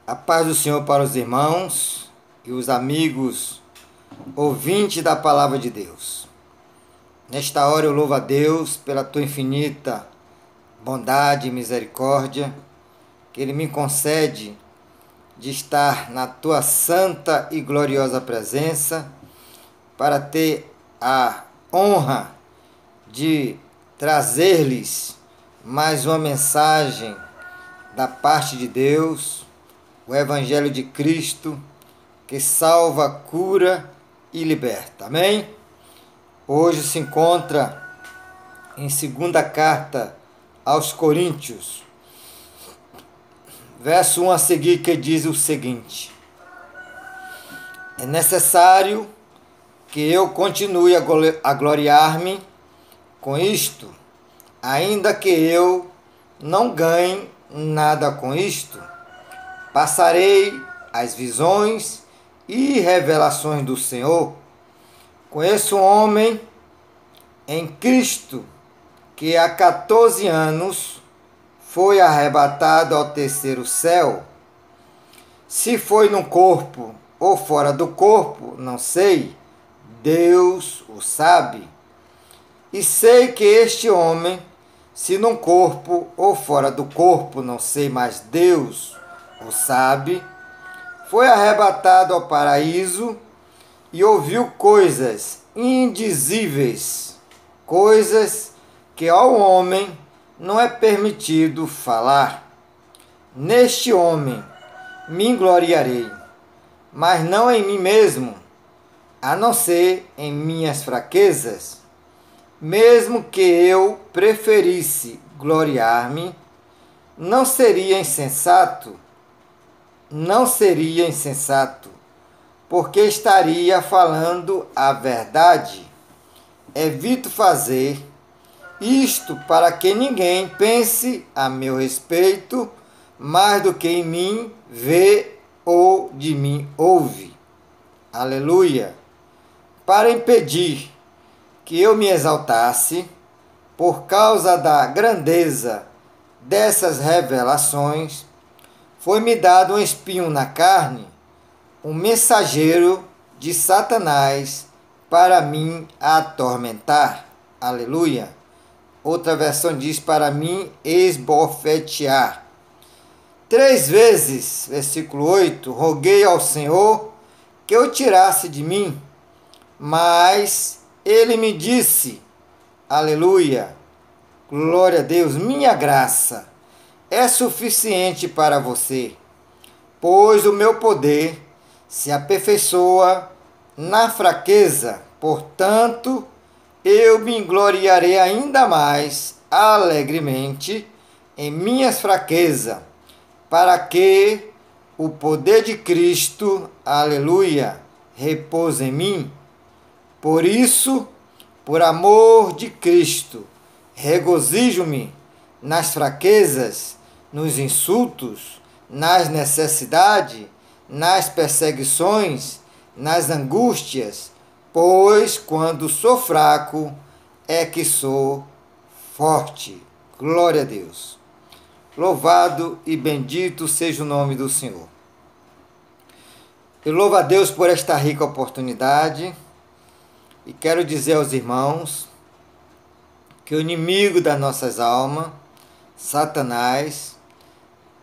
A paz do Senhor para os irmãos e os amigos ouvintes da palavra de Deus. Nesta hora eu louvo a Deus pela tua infinita bondade e misericórdia que Ele me concede de estar na tua santa e gloriosa presença para ter a honra de trazer-lhes mais uma mensagem da parte de Deus, o Evangelho de Cristo, que salva, cura e liberta. Amém? Hoje se encontra em segunda carta aos Coríntios, verso 1 a seguir, que diz o seguinte: é necessário que eu continue a gloriar-me com isto, ainda que eu não ganhe nada com isto. Passarei as visões e revelações do Senhor. Conheço um homem em Cristo que há 14 anos foi arrebatado ao terceiro céu. Se foi no corpo ou fora do corpo, não sei, Deus o sabe. E sei que este homem, se no corpo ou fora do corpo, não sei, mas Deus o sabe, foi arrebatado ao paraíso e ouviu coisas indizíveis, coisas que ao homem não é permitido falar. Neste homem me gloriarei, mas não em mim mesmo, a não ser em minhas fraquezas. Mesmo que eu preferisse gloriar-me, não seria insensato, porque estaria falando a verdade. Evito fazer isto para que ninguém pense a meu respeito mais do que em mim vê ou de mim ouve. Aleluia! Para impedir que eu me exaltasse por causa da grandeza dessas revelações, foi-me dado um espinho na carne, um mensageiro de Satanás para mim atormentar. Aleluia! Outra versão diz: para mim esbofetear. 3 vezes, versículo 8, roguei ao Senhor que o tirasse de mim, mas ele me disse, aleluia, glória a Deus, minha graça é suficiente para você, pois o meu poder se aperfeiçoa na fraqueza. Portanto, eu me gloriarei ainda mais alegremente em minhas fraquezas, para que o poder de Cristo, aleluia, repouse em mim. Por isso, por amor de Cristo, regozijo-me nas fraquezas, nos insultos, nas necessidades, nas perseguições, nas angústias, pois quando sou fraco é que sou forte. Glória a Deus. Louvado e bendito seja o nome do Senhor. Eu louvo a Deus por esta rica oportunidade e quero dizer aos irmãos que o inimigo das nossas almas, Satanás,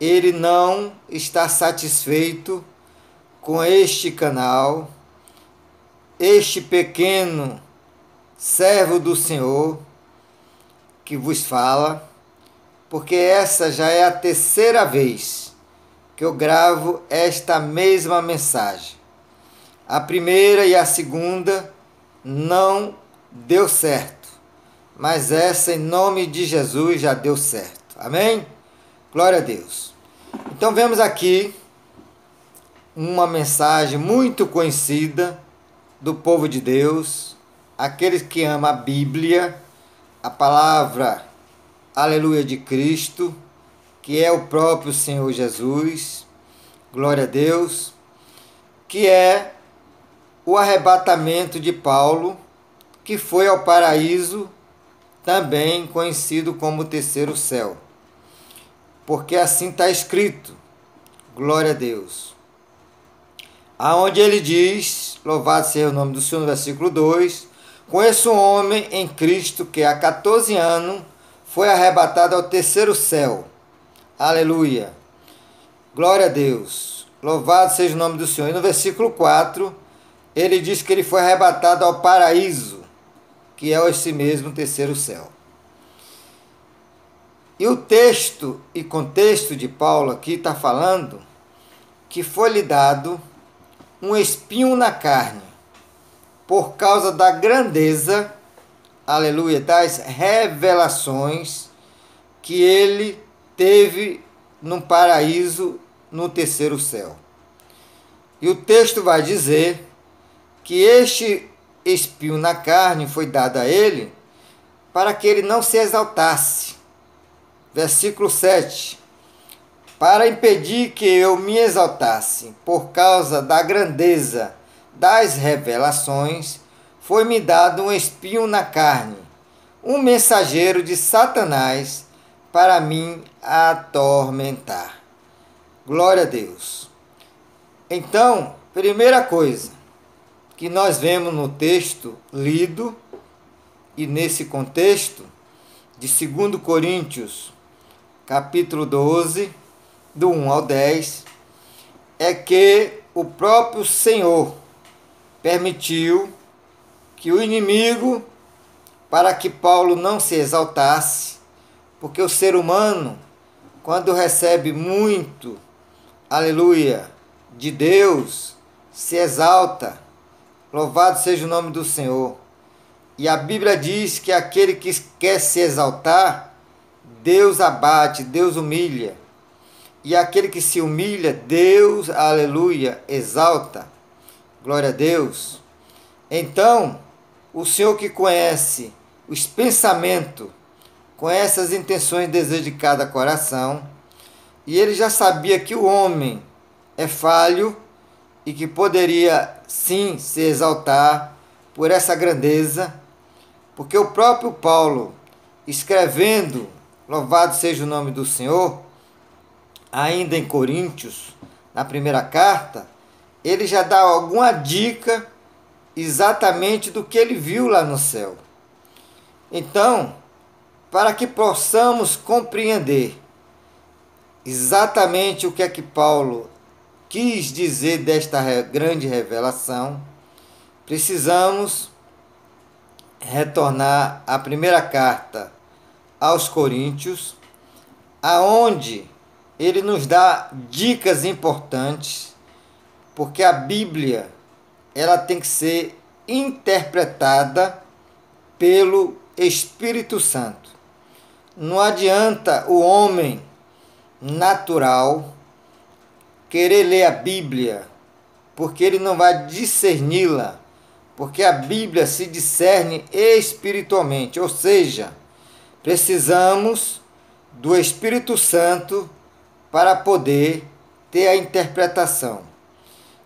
ele não está satisfeito com este canal, este pequeno servo do Senhor que vos fala, porque essa já é a 3ª vez que eu gravo esta mesma mensagem. A primeira e a segunda não deu certo, mas essa, em nome de Jesus, já deu certo. Amém? Glória a Deus. Então vemos aqui uma mensagem muito conhecida do povo de Deus, aqueles que amam a Bíblia, a palavra, aleluia, de Cristo, que é o próprio Senhor Jesus, glória a Deus, que é o arrebatamento de Paulo, que foi ao paraíso, também conhecido como o terceiro céu. Porque assim está escrito, Glória a Deus. Aonde ele diz, louvado seja o nome do Senhor, no versículo 2, conheço um homem em Cristo que há 14 anos foi arrebatado ao terceiro céu. Aleluia. Glória a Deus. Louvado seja o nome do Senhor. E no versículo 4, ele diz que ele foi arrebatado ao paraíso, que é esse mesmo terceiro céu. E o texto e contexto de Paulo aqui está falando que foi-lhe dado um espinho na carne, por causa da grandeza, aleluia, das revelações que ele teve no paraíso, no terceiro céu. E o texto vai dizer que este espinho na carne foi dado a ele para que ele não se exaltasse. Versículo 7. Para impedir que eu me exaltasse por causa da grandeza das revelações, foi-me dado um espinho na carne, um mensageiro de Satanás para mim atormentar. Glória a Deus. Então, primeira coisa que nós vemos no texto lido e nesse contexto de 2 Coríntios, capítulo 12, do 1 ao 10, é que o próprio Senhor permitiu que o inimigo, para que Paulo não se exaltasse, porque o ser humano, quando recebe muito, aleluia, de Deus, se exalta. Louvado seja o nome do Senhor. E a Bíblia diz que aquele que quer se exaltar, Deus abate, Deus humilha. E aquele que se humilha, Deus, aleluia, exalta. Glória a Deus. Então, o Senhor que conhece os pensamentos, conhece as intenções e desejos de cada coração, e ele já sabia que o homem é falho e que poderia sim se exaltar por essa grandeza, porque o próprio Paulo, escrevendo, louvado seja o nome do Senhor, ainda em Coríntios, na primeira carta, ele já dá alguma dica exatamente do que ele viu lá no céu. Então, para que possamos compreender exatamente o que é que Paulo quis dizer desta grande revelação, precisamos retornar à primeira carta aos Coríntios, aonde ele nos dá dicas importantes, porque a Bíblia ela tem que ser interpretada pelo Espírito Santo. Não adianta o homem natural querer ler a Bíblia, porque ele não vai discerni-la, porque a Bíblia se discerne espiritualmente, ou seja, precisamos do Espírito Santo para poder ter a interpretação.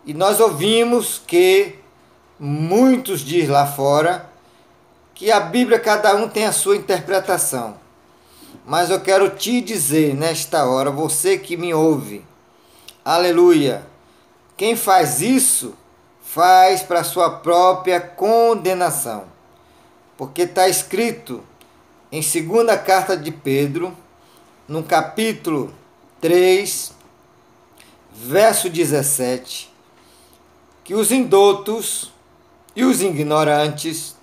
E nós ouvimos que muitos dizem lá fora que a Bíblia cada um tem a sua interpretação. Mas eu quero te dizer nesta hora, você que me ouve, aleluia, quem faz isso, faz para a sua própria condenação. Porque está escrito em 2ª carta de Pedro, no capítulo 3, verso 17, que os indotos e os ignorantes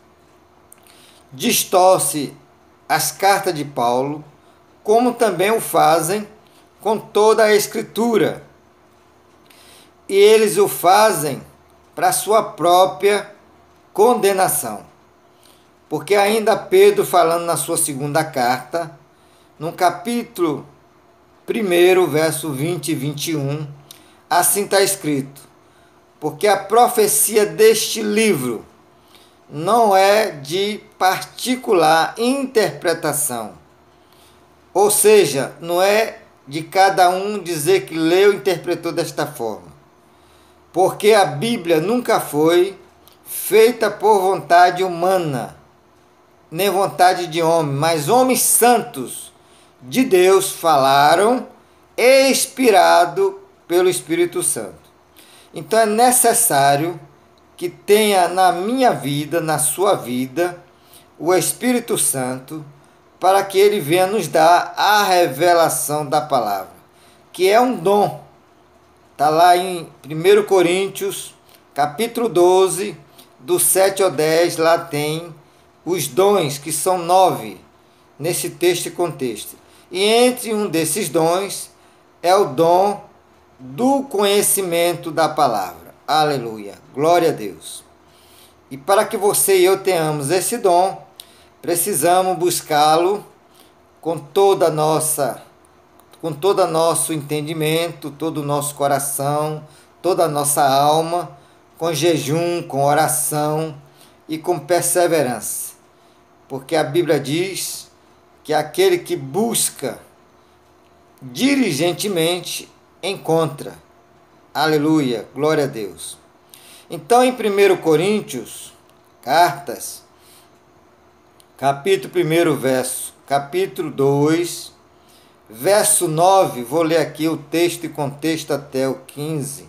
distorcem as cartas de Paulo, como também o fazem com toda a Escritura. E eles o fazem para sua própria condenação. Porque ainda Pedro, falando na sua 2ª carta, no capítulo 1, verso 20 e 21, assim está escrito: porque a profecia deste livro não é de particular interpretação. Ou seja, não é de cada um dizer que leu e interpretou desta forma. Porque a Bíblia nunca foi feita por vontade humana, nem vontade de homem, mas homens santos de Deus falaram, inspirado pelo Espírito Santo. Então é necessário que tenha na minha vida, na sua vida, o Espírito Santo, para que ele venha nos dar a revelação da palavra, que é um dom. Está lá em 1 Coríntios, capítulo 12, do 7 ao 10, lá tem os dons, que são 9, nesse texto e contexto. E entre um desses dons é o dom do conhecimento da palavra. Aleluia, glória a Deus. E para que você e eu tenhamos esse dom, precisamos buscá-lo com todo nosso entendimento, todo o nosso coração, toda a nossa alma, com jejum, com oração e com perseverança. Porque a Bíblia diz que aquele que busca diligentemente encontra. Aleluia, glória a Deus. Então, em 1 Coríntios, cartas, capítulo 1, capítulo 2, verso 9, vou ler aqui o texto e contexto até o 15,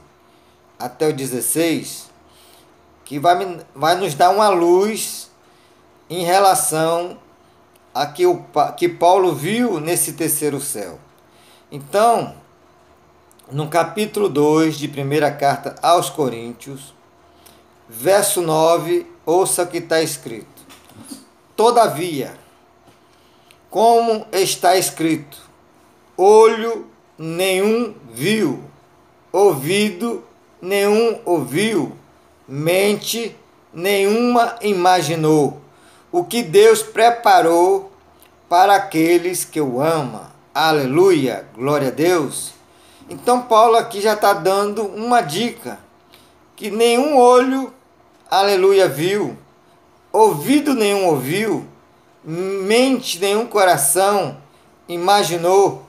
até o 16, que vai nos dar uma luz em relação a que Paulo viu nesse terceiro céu. Então, no capítulo 2 de 1ª carta aos Coríntios, verso 9, ouça o que está escrito. Todavia, como está escrito, olho nenhum viu, ouvido nenhum ouviu, mente nenhuma imaginou, o que Deus preparou para aqueles que o amam. Aleluia, glória a Deus. Então Paulo aqui já está dando uma dica, que nenhum olho, aleluia, viu, ouvido nenhum ouviu, mente nenhum coração imaginou,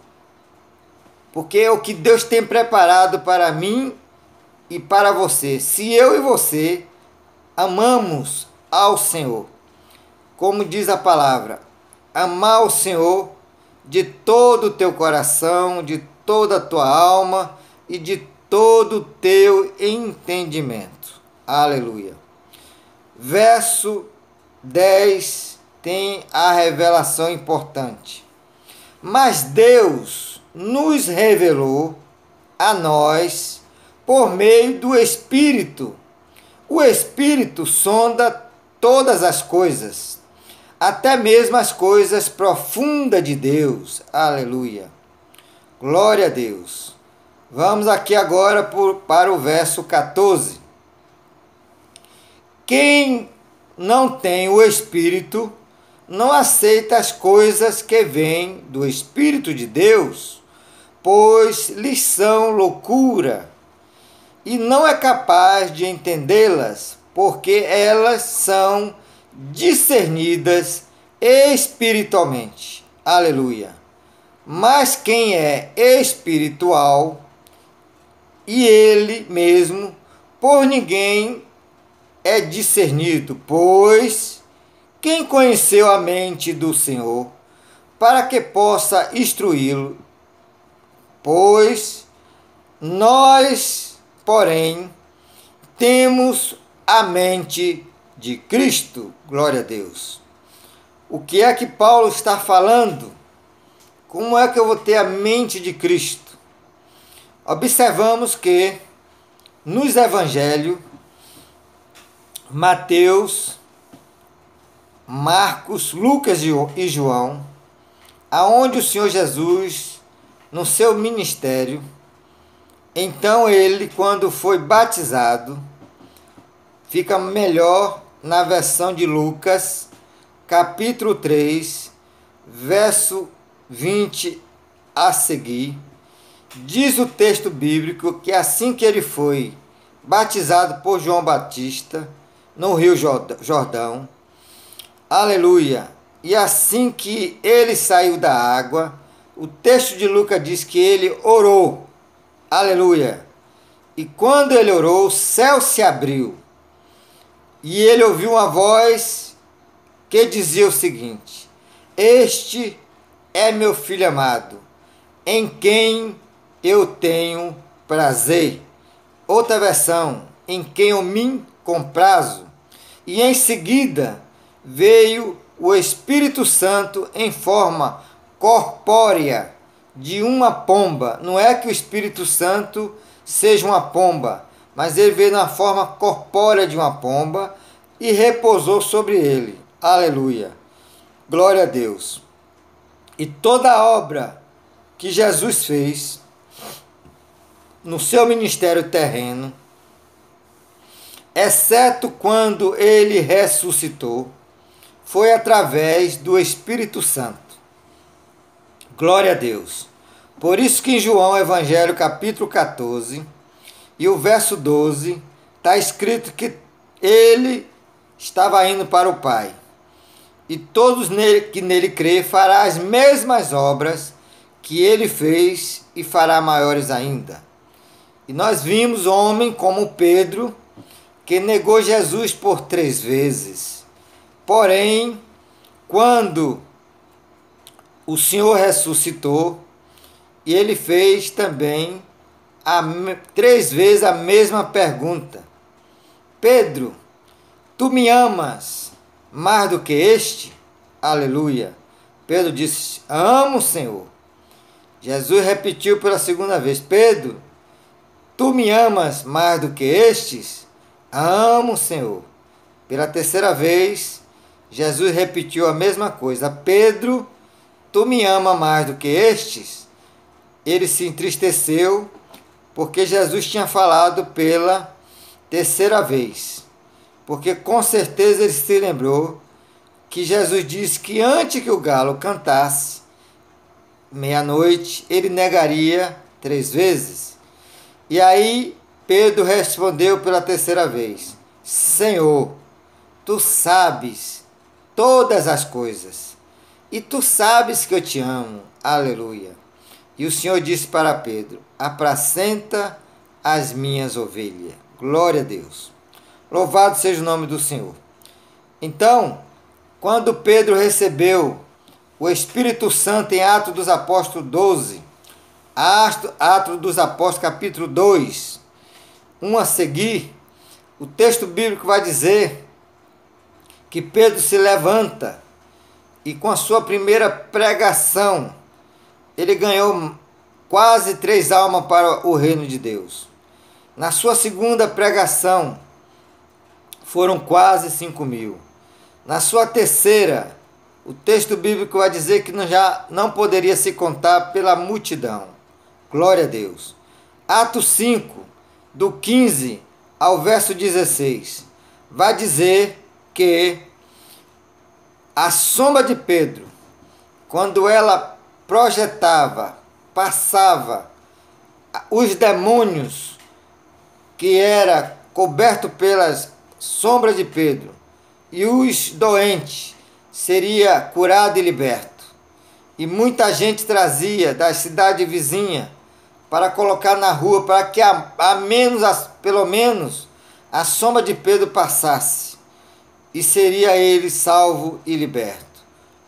porque é o que Deus tem preparado para mim e para você. Se eu e você amamos ao Senhor, como diz a palavra, amar o Senhor de todo o teu coração, de toda a tua alma e de todo o teu entendimento. Aleluia. Verso 10 tem a revelação importante. Mas Deus nos revelou a nós por meio do Espírito. O Espírito sonda todas as coisas, até mesmo as coisas profundas de Deus. Aleluia. Glória a Deus. Vamos aqui agora para o verso 14. Quem não tem o Espírito não aceita as coisas que vêm do Espírito de Deus, pois lhes são loucura, e não é capaz de entendê-las, porque elas são discernidas espiritualmente. Aleluia. Mas quem é espiritual, e ele mesmo, por ninguém é discernido, pois quem conheceu a mente do Senhor, para que possa instruí-lo? Pois nós, porém, temos a mente de Cristo. Glória a Deus. O que é que Paulo está falando? Como é que eu vou ter a mente de Cristo? Observamos que nos evangelhos, Mateus, Marcos, Lucas e João, aonde o Senhor Jesus, no seu ministério, então ele, quando foi batizado, fica melhor na versão de Lucas, capítulo 3, verso 20 a seguir, diz o texto bíblico que assim que ele foi batizado por João Batista, no Rio Jordão, aleluia, e assim que ele saiu da água, o texto de Lucas diz que ele orou, aleluia, e quando ele orou, o céu se abriu, e ele ouviu uma voz que dizia o seguinte: este é meu filho amado, em quem eu tenho prazer. Outra versão, em quem eu me comprazo. E em seguida veio o Espírito Santo em forma corpórea de uma pomba. Não é que o Espírito Santo seja uma pomba, mas ele veio na forma corpórea de uma pomba e repousou sobre ele. Aleluia. Glória a Deus. E toda a obra que Jesus fez no seu ministério terreno, exceto quando ele ressuscitou, foi através do Espírito Santo. Glória a Deus. Por isso que em João, Evangelho, capítulo 14, e o verso 12, está escrito que ele estava indo para o Pai. E todos que nele crê fará as mesmas obras que ele fez e fará maiores ainda. E nós vimos homem como Pedro, que negou Jesus por 3 vezes. Porém, quando o Senhor ressuscitou, e ele fez também 3 vezes a mesma pergunta: Pedro, tu me amas mais do que este? Aleluia. Pedro disse: amo, Senhor. Jesus repetiu pela 2ª vez: Pedro, tu me amas mais do que estes? Amo, Senhor. Pela 3ª vez, Jesus repetiu a mesma coisa: Pedro, tu me amas mais do que estes? Ele se entristeceu, porque Jesus tinha falado pela 3ª vez. Porque com certeza ele se lembrou que Jesus disse que antes que o galo cantasse, meia-noite, ele negaria 3 vezes. E aí Pedro respondeu pela 3ª vez: Senhor, tu sabes todas as coisas, e tu sabes que eu te amo. Aleluia. E o Senhor disse para Pedro: apacenta as minhas ovelhas. Glória a Deus. Louvado seja o nome do Senhor. Então, quando Pedro recebeu o Espírito Santo em Atos dos Apóstolos 12, Atos dos Apóstolos capítulo 2, 1 a seguir, o texto bíblico vai dizer que Pedro se levanta e com a sua primeira pregação, ele ganhou quase 3 almas para o reino de Deus. Na sua segunda pregação, foram quase 5.000. Na sua terceira, o texto bíblico vai dizer que já não poderia se contar pela multidão. Glória a Deus. Atos 5, do 15 ao verso 16, vai dizer que a sombra de Pedro, quando ela projetava, passava os demônios que era coberto pelas sombras de Pedro, e os doentes seria curado e liberto. E muita gente trazia da cidade vizinha para colocar na rua, para que pelo menos a sombra de Pedro passasse, e seria ele salvo e liberto.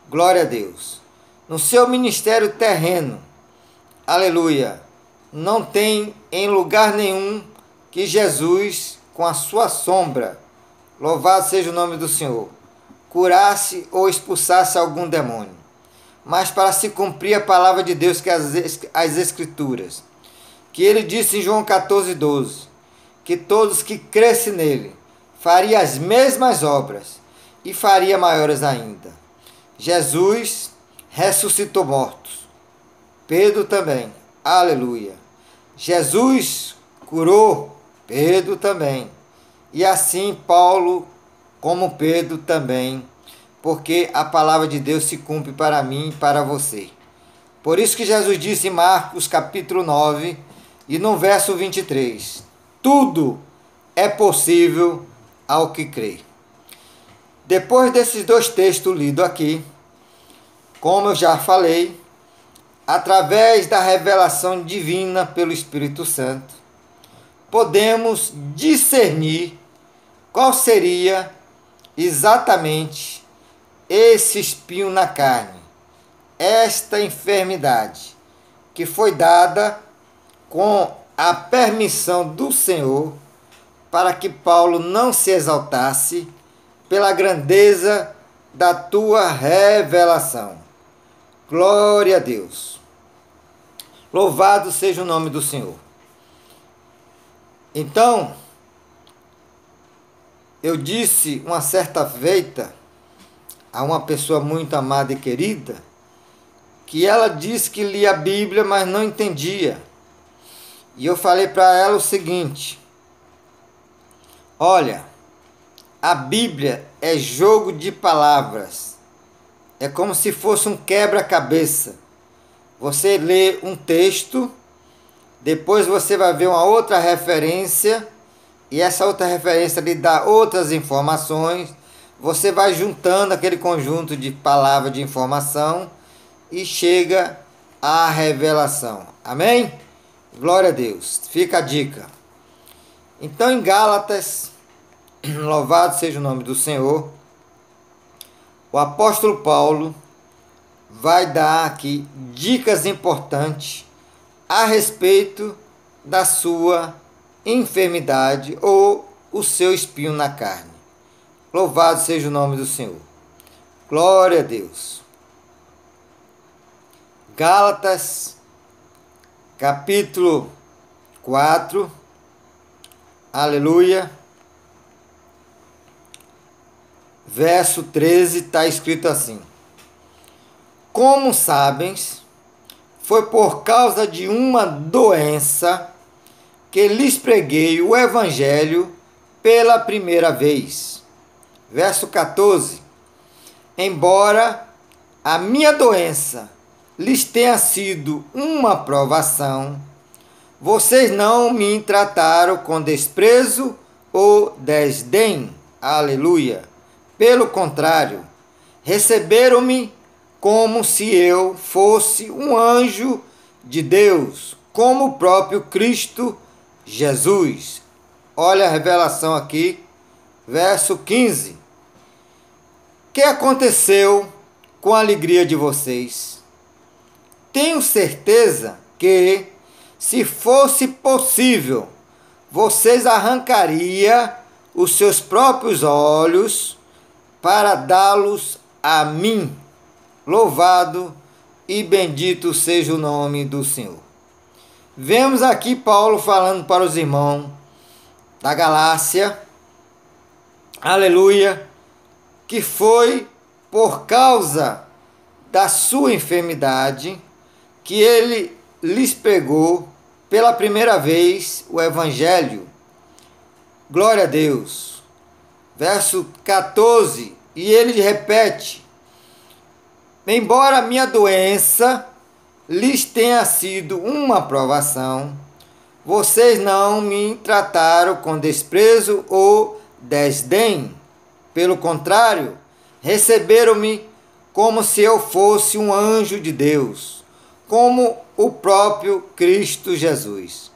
Glória a Deus. No seu ministério terreno, aleluia, não tem em lugar nenhum que Jesus, com a sua sombra, louvado seja o nome do Senhor, curasse ou expulsasse algum demônio. Mas para se cumprir a palavra de Deus, que é as Escrituras, que ele disse em João 14:12, que todos que crescem nele faria as mesmas obras e faria maiores ainda. Jesus ressuscitou mortos. Pedro também. Aleluia. Jesus curou. Pedro também. E assim Paulo, como Pedro também, porque a palavra de Deus se cumpre para mim e para você. Por isso que Jesus disse em Marcos capítulo 9 e no verso 23, tudo é possível ao que crê. Depois desses 2 textos lidos aqui, como eu já falei, através da revelação divina pelo Espírito Santo, podemos discernir qual seria exatamente esse espinho na carne, esta enfermidade que foi dada com a permissão do Senhor para que Paulo não se exaltasse pela grandeza da tua revelação. Glória a Deus. Louvado seja o nome do Senhor. Então, eu disse uma certa feita a uma pessoa muito amada e querida, que ela disse que lia a Bíblia, mas não entendia. E eu falei para ela o seguinte: olha, a Bíblia é jogo de palavras. É como se fosse um quebra-cabeça. Você lê um texto, depois você vai ver uma outra referência, e essa outra referência lhe dá outras informações. Você vai juntando aquele conjunto de palavras de informação e chega à revelação. Amém? Glória a Deus. Fica a dica. Então, em Gálatas, louvado seja o nome do Senhor, o apóstolo Paulo vai dar aqui dicas importantes a respeito da sua enfermidade ou o seu espinho na carne. Louvado seja o nome do Senhor. Glória a Deus. Gálatas, capítulo 4. Aleluia. Verso 13 está escrito assim: como sabes, foi por causa de uma doença que lhes preguei o Evangelho pela primeira vez. Verso 14: embora a minha doença lhes tenha sido uma provação, vocês não me trataram com desprezo ou desdém. Aleluia. Pelo contrário, receberam-me como se eu fosse um anjo de Deus, como o próprio Cristo Jesus. Olha a revelação aqui, verso 15. O que aconteceu com a alegria de vocês? Tenho certeza que, se fosse possível, vocês arrancariam os seus próprios olhos para dá-los a mim. Louvado e bendito seja o nome do Senhor. Vemos aqui Paulo falando para os irmãos da Galácia, aleluia, que foi por causa da sua enfermidade que ele lhes pregou pela primeira vez o Evangelho. Glória a Deus. Verso 14, e ele repete: embora a minha doença lhes tenha sido uma provação, vocês não me trataram com desprezo ou desdém. Pelo contrário, receberam-me como se eu fosse um anjo de Deus, como o próprio Cristo Jesus.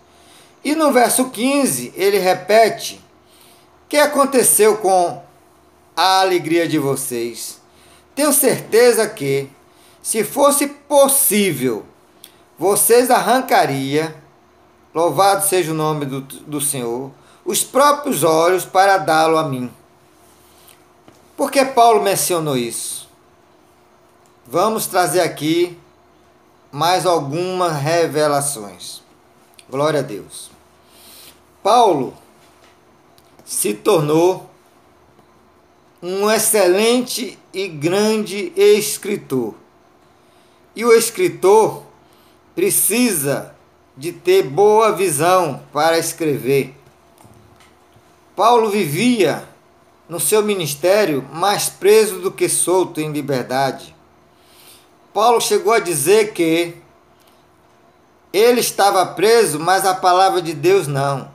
E no verso 15, ele repete: o que aconteceu com a alegria de vocês? Tenho certeza que, se fosse possível, vocês arrancariam, louvado seja o nome do Senhor, os próprios olhos para dá-lo a mim. Por que Paulo mencionou isso? Vamos trazer aqui mais algumas revelações. Glória a Deus. Paulo se tornou um excelente e grande escritor. E o escritor precisa de ter boa visão para escrever. Paulo vivia no seu ministério mais preso do que solto em liberdade. Paulo chegou a dizer que ele estava preso, mas a palavra de Deus não.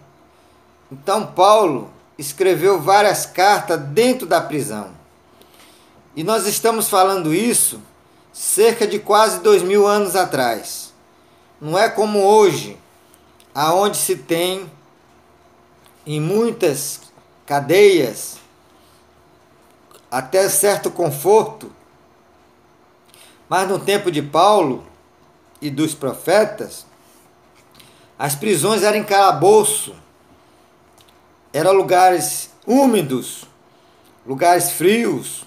Então Paulo escreveu várias cartas dentro da prisão. E nós estamos falando isso cerca de quase 2000 anos atrás. Não é como hoje, aonde se tem em muitas cadeias até certo conforto. Mas no tempo de Paulo e dos profetas, As prisões eram em calabouço, eram lugares úmidos, lugares frios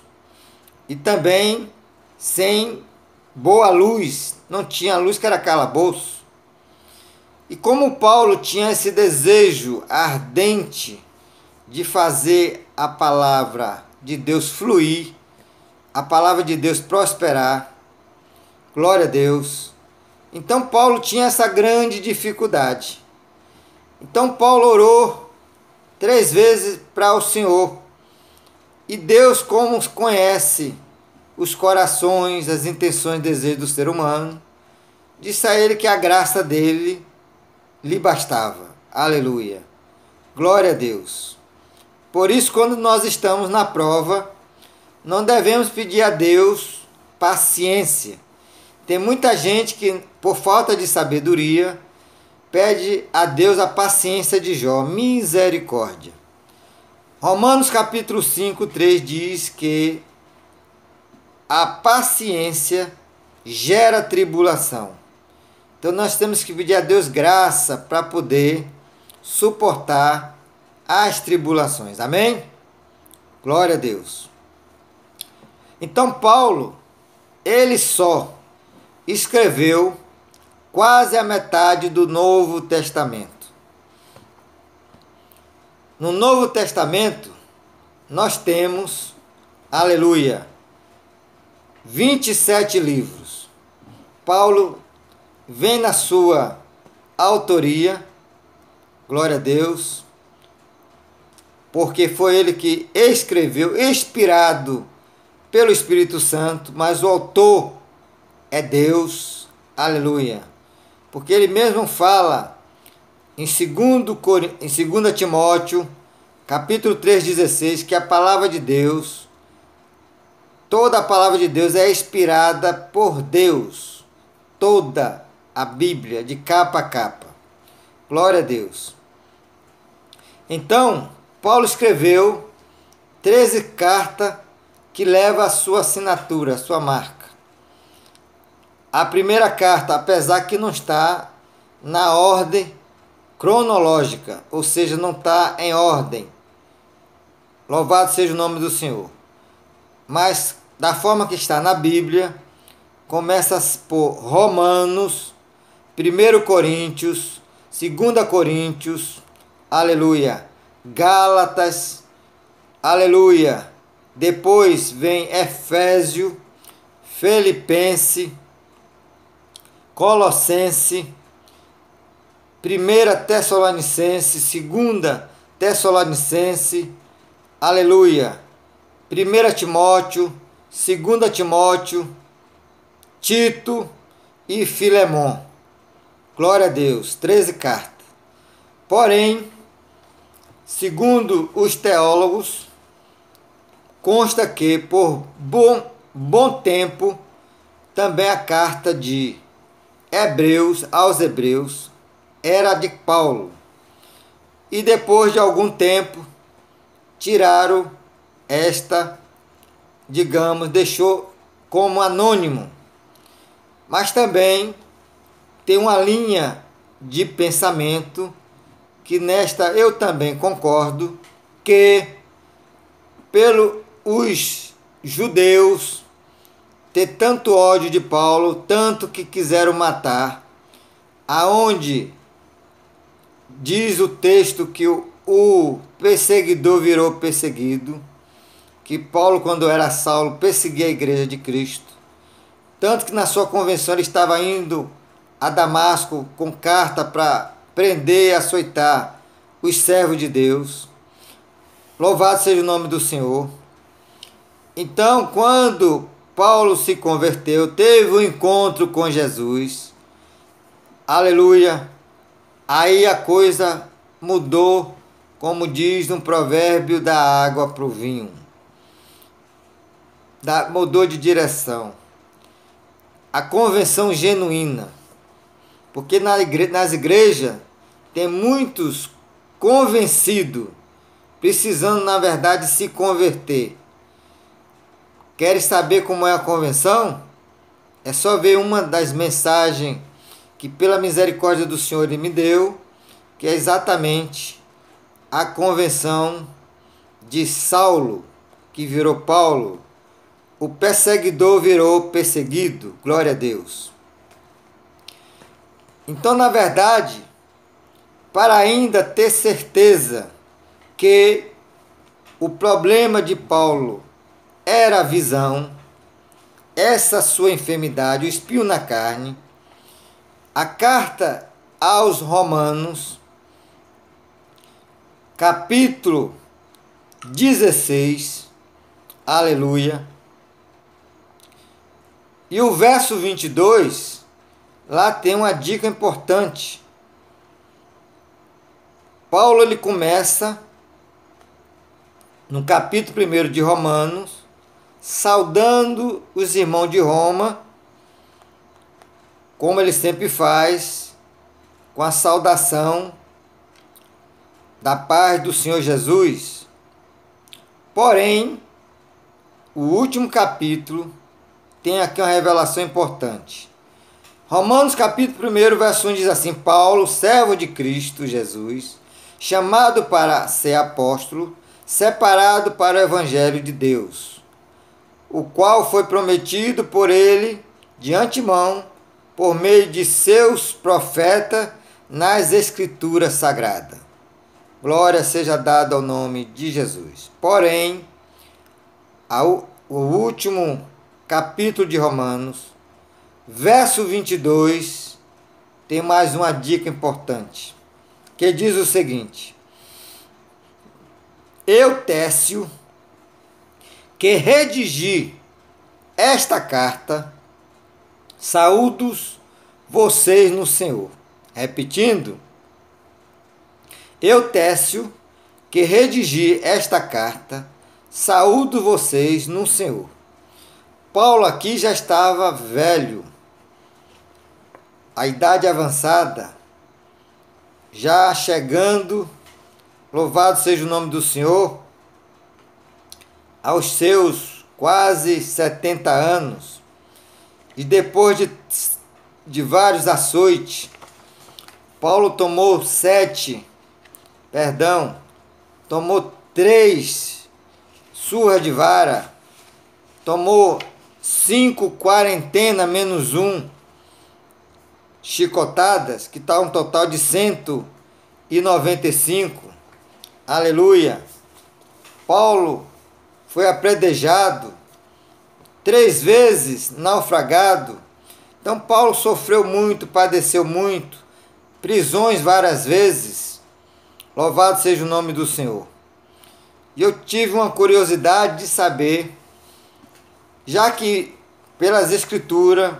e também sem boa luz, não tinha luz, que era calabouço. E como Paulo tinha esse desejo ardente de fazer a palavra de Deus fluir, a palavra de Deus prosperar, glória a Deus, então Paulo tinha essa grande dificuldade. Então Paulo orou 3 vezes para o Senhor. E Deus, como conhece os corações, as intenções e desejos do ser humano, disse a ele que a graça dele lhe bastava. Aleluia. Glória a Deus. Por isso, quando nós estamos na prova, não devemos pedir a Deus paciência. Tem muita gente que, por falta de sabedoria, pede a Deus a paciência de Jó. Misericórdia. Romanos capítulo 5, 3 diz que a paciência gera tribulação. Então nós temos que pedir a Deus graça para poder suportar as tribulações. Amém? Glória a Deus. Então Paulo, ele só escreveu quase a metade do Novo Testamento. No Novo Testamento, nós temos, aleluia, 27 livros. Paulo vem na sua autoria, glória a Deus, porque foi ele que escreveu, inspirado pelo Espírito Santo, mas o autor é Deus, aleluia. Porque ele mesmo fala em 2 Timóteo, capítulo 3,16, que a palavra de Deus, toda a palavra de Deus é inspirada por Deus. Toda a Bíblia, de capa a capa. Glória a Deus. Então, Paulo escreveu 13 cartas que levam a sua assinatura, a sua marca. A primeira carta, apesar que não está na ordem cronológica, ou seja, não está em ordem. Louvado seja o nome do Senhor. Mas, da forma que está na Bíblia, começa por Romanos, 1 Coríntios, 2 Coríntios, aleluia, Gálatas, aleluia. Depois vem Efésio, Filipense, Colossense, 1 Tessalonicense, 2 Tessalonicense, aleluia, 1 Timóteo, 2 Timóteo, Tito e Filemon. Glória a Deus, 13 cartas. Porém, segundo os teólogos, consta que por bom tempo também a carta de Hebreus aos Hebreus era de Paulo. E depois de algum tempo tiraram esta, digamos, deixou como anônimo. Mas também tem uma linha de pensamento que nesta eu também concordo, que os judeus ter tanto ódio de Paulo, tanto que quiseram matar, aonde diz o texto que o perseguidor virou perseguido, que Paulo, quando era Saulo, perseguia a igreja de Cristo, tanto que na sua convenção ele estava indo a Damasco com carta para prender e açoitar os servos de Deus. Louvado seja o nome do Senhor. Então, quando Paulo se converteu, teve um encontro com Jesus, aleluia, aí a coisa mudou, como diz no provérbio, da água para o vinho. Mudou de direção. A conversão genuína. Porque nas igrejas tem muitos convencidos, precisando, na verdade, se converter. Querem saber como é a convenção? É só ver uma das mensagens que pela misericórdia do Senhor Ele me deu, que é exatamente a convenção de Saulo, que virou Paulo. O perseguidor virou perseguido, glória a Deus. Então, na verdade, para ainda ter certeza que o problema de Paulo era a visão, essa sua enfermidade, o espinho na carne, a carta aos Romanos, capítulo 16, aleluia, e o verso 22, lá tem uma dica importante. Paulo ele começa no capítulo 1 de Romanos, saudando os irmãos de Roma, como ele sempre faz, com a saudação da paz do Senhor Jesus. Porém, o último capítulo tem aqui uma revelação importante. Romanos capítulo 1, verso 1 diz assim: Paulo, servo de Cristo Jesus, chamado para ser apóstolo, separado para o evangelho de Deus, o qual foi prometido por ele de antemão, por meio de seus profetas nas escrituras sagradas. Glória seja dada ao nome de Jesus. Porém, o último capítulo de Romanos, verso 22, tem mais uma dica importante, que diz o seguinte: Eu, Técio, que redigi esta carta, saúdos vocês no Senhor. Repetindo, eu, Técio, que redigi esta carta, saúdo vocês no Senhor. Paulo aqui já estava velho, a idade avançada, já chegando, louvado seja o nome do Senhor, aos seus quase 70 anos, e depois de vários açoites, Paulo tomou 3 surras de vara, tomou 5 quarentena menos 1 chicotadas, que está um total de 195. Aleluia! Paulo foi apredejado, 3 vezes naufragado. Então Paulo sofreu muito, padeceu muito, prisões várias vezes. Louvado seja o nome do Senhor. E eu tive uma curiosidade de saber, já que pelas Escrituras,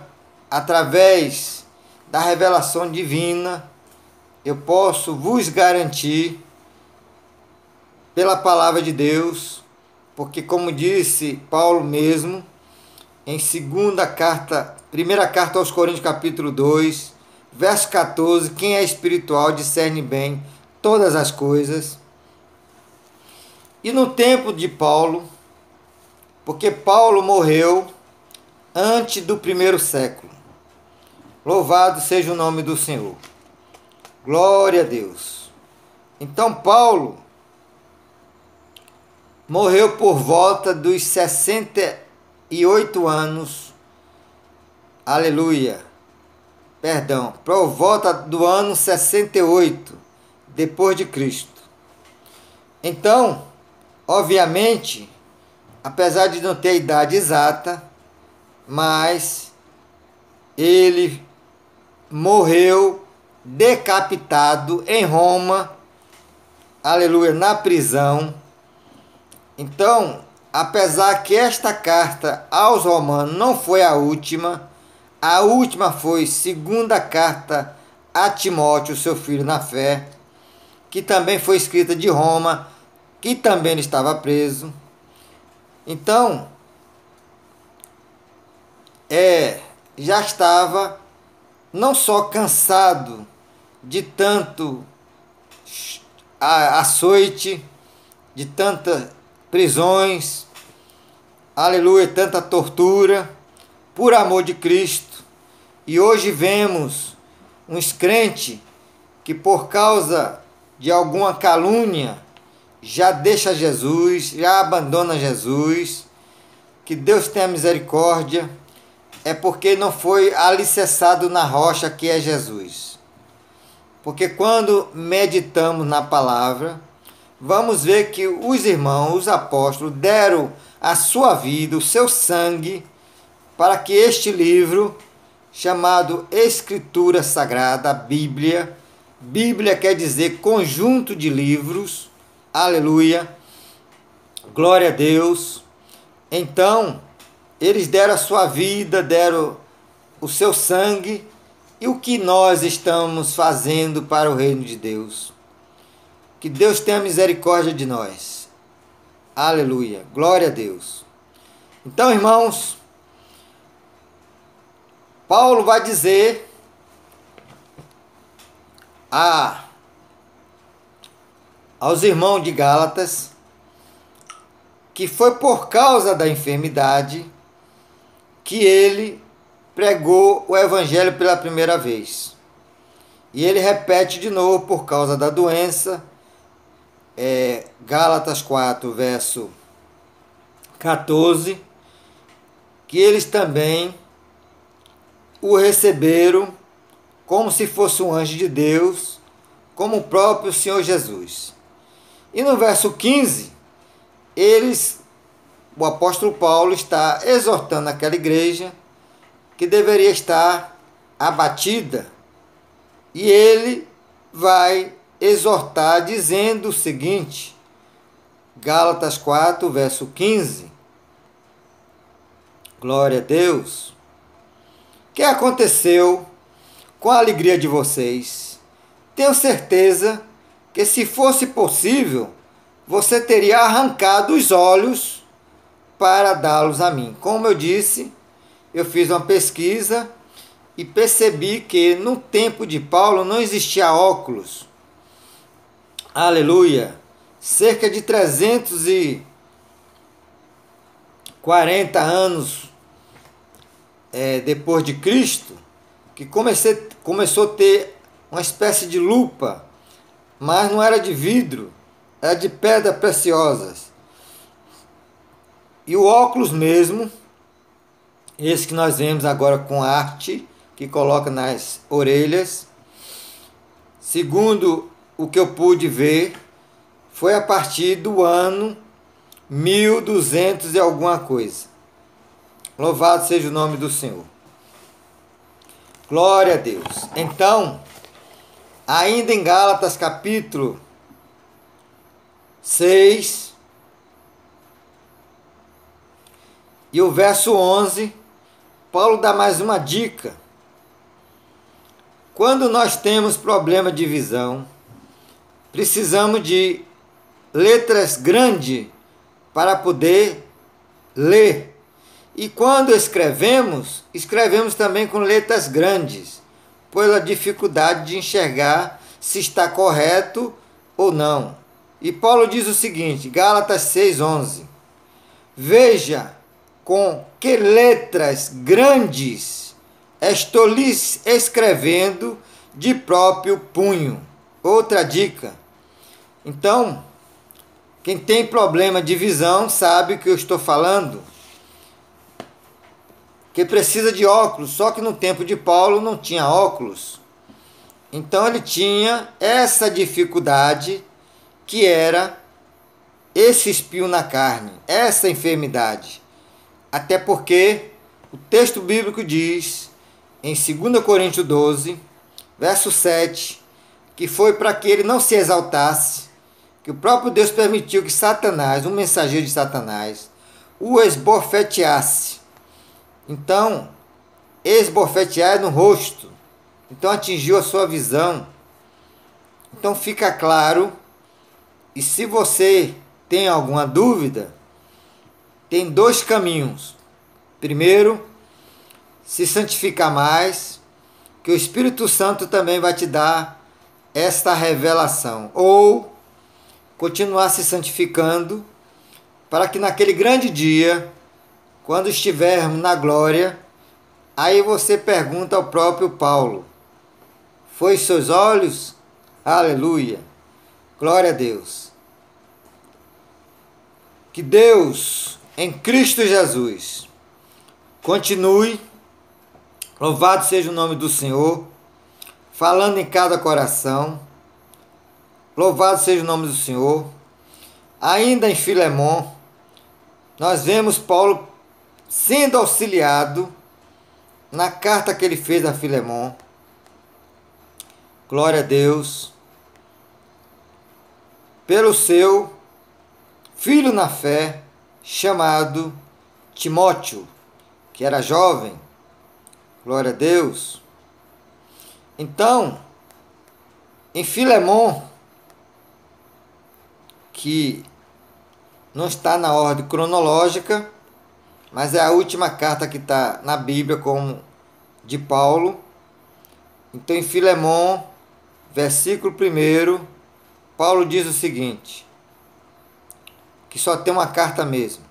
através da revelação divina, eu posso vos garantir, pela palavra de Deus, porque como disse Paulo mesmo, em primeira carta aos Coríntios capítulo 2, verso 14, quem é espiritual discerne bem todas as coisas. E no tempo de Paulo, porque Paulo morreu antes do 1º século. Louvado seja o nome do Senhor. Glória a Deus. Então Paulo morreu por volta dos 68 anos. Aleluia. Perdão, por volta do ano 68 depois de Cristo. Então, obviamente, apesar de não ter a idade exata, mas ele morreu decapitado em Roma, aleluia, na prisão. Então, apesar que esta carta aos Romanos não foi a última foi segunda carta a Timóteo, seu filho na fé, que também foi escrita de Roma, que também estava preso. Então, já estava não só cansado de tanto açoite, de tantas prisões, aleluia, tanta tortura, por amor de Cristo. E hoje vemos uns crentes que por causa de alguma calúnia já deixa Jesus, já abandona Jesus. Que Deus tenha misericórdia, é porque não foi alicerçado na rocha que é Jesus. Porque quando meditamos na palavra, vamos ver que os irmãos, os apóstolos, deram a sua vida, o seu sangue, para que este livro, chamado Escritura Sagrada, a Bíblia quer dizer conjunto de livros, aleluia, glória a Deus. Então, eles deram a sua vida, deram o seu sangue, e o que nós estamos fazendo para o reino de Deus? Que Deus tenha misericórdia de nós. Aleluia. Glória a Deus. Então, irmãos, Paulo vai dizer aos irmãos de Gálatas que foi por causa da enfermidade que ele pregou o evangelho pela primeira vez. E ele repete de novo por causa da doença, Gálatas 4, verso 14, que eles também o receberam como se fosse um anjo de Deus, como o próprio Senhor Jesus. E no verso 15, o apóstolo Paulo está exortando aquela igreja que deveria estar abatida, e ele vai exortar dizendo o seguinte, Gálatas 4, verso 15, glória a Deus. O que aconteceu com a alegria de vocês? Tenho certeza que, se fosse possível, você teria arrancado os olhos para dá-los a mim. Como eu disse, eu fiz uma pesquisa e percebi que no tempo de Paulo não existia óculos. Aleluia! Cerca de 340 anos depois de Cristo, que começou a ter uma espécie de lupa, mas não era de vidro, era de pedras preciosas. E o óculos mesmo, esse que nós vemos agora com arte, que coloca nas orelhas, segundo o que eu pude ver, foi a partir do ano 1200 e alguma coisa. Louvado seja o nome do Senhor. Glória a Deus. Então, ainda em Gálatas capítulo 6, e o verso 11, Paulo dá mais uma dica. Quando nós temos problema de visão, precisamos de letras grandes para poder ler. E quando escrevemos também com letras grandes, pela dificuldade de enxergar se está correto ou não. E Paulo diz o seguinte, Gálatas 6:11, veja com que letras grandes estou lhes escrevendo de próprio punho. Outra dica. Então, quem tem problema de visão sabe o que eu estou falando. Que precisa de óculos, só que no tempo de Paulo não tinha óculos. Então ele tinha essa dificuldade, que era esse espinho na carne, essa enfermidade. Até porque o texto bíblico diz, em 2 Coríntios 12, verso 7, que foi para que ele não se exaltasse, que o próprio Deus permitiu que Satanás, um mensageiro de Satanás, o esbofeteasse. Então, esbofetear no rosto. Então atingiu a sua visão. Então fica claro, e se você tem alguma dúvida, tem dois caminhos. Primeiro, se santificar mais, que o Espírito Santo também vai te dar esta revelação. Ou continuar se santificando, para que naquele grande dia, quando estivermos na glória, aí você pergunta ao próprio Paulo, Foi seus olhos? Aleluia. Glória a Deus. Que Deus, em Cristo Jesus, continue, louvado seja o nome do Senhor, falando em cada coração, louvado seja o nome do Senhor. Ainda em Filemon, nós vemos Paulo sendo auxiliado na carta que ele fez a Filemon. Glória a Deus. Pelo seu filho na fé, chamado Timóteo, que era jovem. Glória a Deus. Então, em Filemon, que não está na ordem cronológica, mas é a última carta que está na Bíblia como de Paulo. Então, em Filemon, versículo 1, Paulo diz o seguinte, que só tem uma carta mesmo.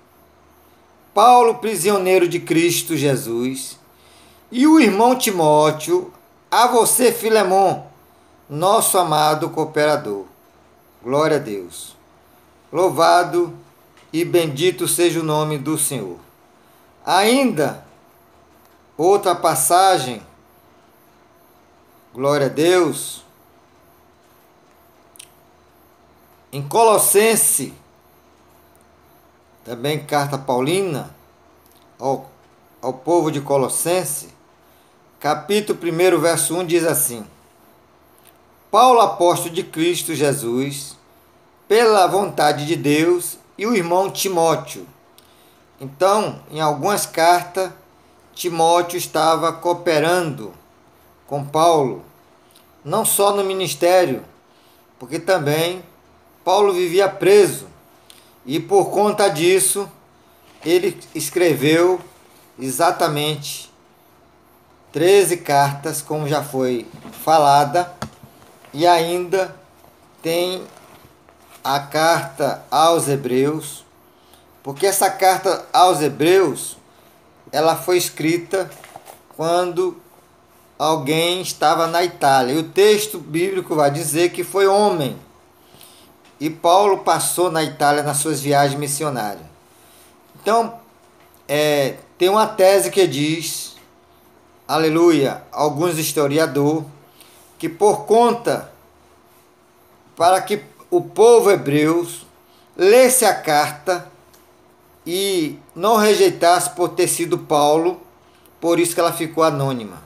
Paulo, prisioneiro de Cristo Jesus, e o irmão Timóteo, a você, Filemon, nosso amado cooperador. Glória a Deus. Louvado e bendito seja o nome do Senhor. Ainda, outra passagem, glória a Deus, em Colossenses, também carta paulina, ao povo de Colossenses, capítulo 1, verso 1, diz assim: Paulo, apóstolo de Cristo Jesus, pela vontade de Deus, e o irmão Timóteo. Então, em algumas cartas, Timóteo estava cooperando com Paulo, não só no ministério, porque também Paulo vivia preso, e por conta disso, ele escreveu exatamente 13 cartas, como já foi falada, e ainda tem a carta aos Hebreus, porque essa carta aos Hebreus, ela foi escrita quando alguém estava na Itália. E o texto bíblico vai dizer que foi homem. E Paulo passou na Itália nas suas viagens missionárias. Então, tem uma tese que diz, aleluia, alguns historiadores, que por conta, para que o povo hebreu lesse a carta e não rejeitasse por ter sido Paulo, por isso que ela ficou anônima.